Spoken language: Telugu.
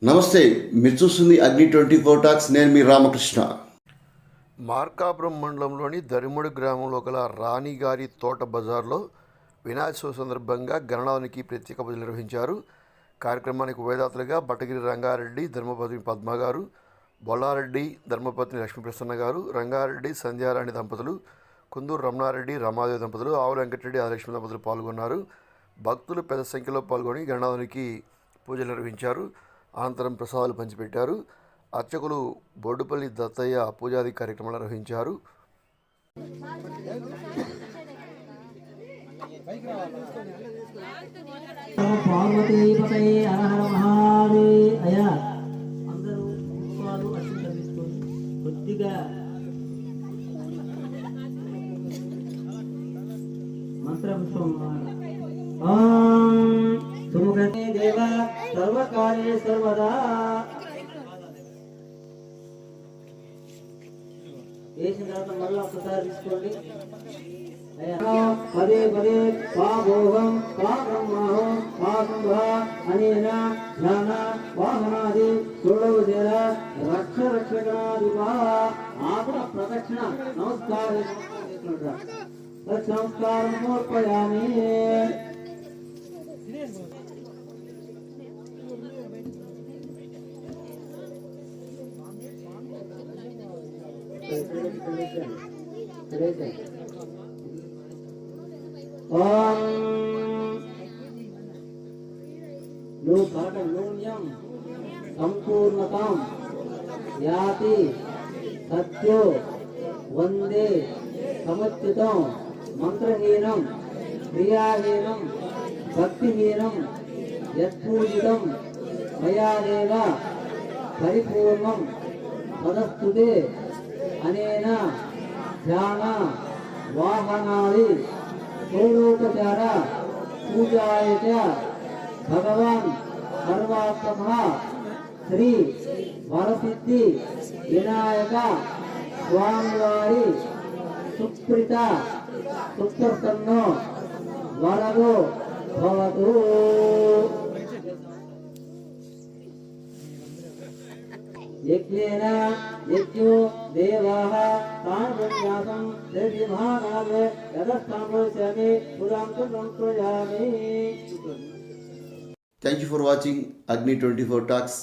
నమస్తే, మీరు చూస్తుంది అగ్ని 24 టాక్స్. నేను మీ రామకృష్ణ. మార్కాపురం మండలంలోని దరిముడి గ్రామంలో గల రాణిగారి తోట బజార్లో వినాయక సందర్భంగా గణనాథునికి ప్రత్యేక పూజలు నిర్వహించారు. కార్యక్రమానికి వేదాతలుగా బట్టగిరి రంగారెడ్డి, ధర్మపత్ని పద్మ గారు, బొల్లారెడ్డి ధర్మపత్ని లక్ష్మీప్రసన్న గారు, రంగారెడ్డి సంధ్యారాణి దంపతులు, కుందూరు రమణారెడ్డి రామాదేవి దంపతులు, ఆవుల వెంకటరెడ్డి ఆదిలక్ష్మి దంపతులు పాల్గొన్నారు. భక్తులు పెద్ద సంఖ్యలో పాల్గొని గణనాథునికి పూజలు నిర్వహించారు. అనంతరం ప్రసాదాలు పంచిపెట్టారు. అర్చకులు బొడ్డుపల్లి దత్తయ్య పూజాది కార్యక్రమాలు నిర్వహించారు. సుముఖే దేవ సర్వకార్యే సర్వదా వేసిన తర్వాత మళ్ళీ ఒకసారి తీసుకోండి. పదే పదే పాభోహం పాబ్రహ్మహం పాశంభ అనేన జ్ఞాన వాహనాది సులభేర రక్ష రక్షగణాదివా ఆపుర ప్రదక్షిణ నమస్కారం నమస్కారం సమర్పయామి. లోకాటన్యూన్యం సంపూర్ణతాం యాతి సత్యో వందే సముచితం మంత్రహీనం క్రియాహీనం భక్తిహీనం యత్పూజితం మయాదేవ పరిపూర్ణం పదస్తుతే అనేన ధ్యాన వాహనాది షోడోపచార పూజాయ చ భగవాన్ సర్వాత్మః శ్రీ వరసిద్ధి వినాయక స్వామివారి సుప్రీత సుప్రసన్నో వరదో భవతు. యజ్ఞేన యజ్ఞో దేవాః తాన్యాసం దేవిమానావే యదస్థామోస్యామి పురాం సంప్రయామి. థ్యాంక్ యూ ఫర్ వాచింగ్ అగ్ని 24 టాక్స్.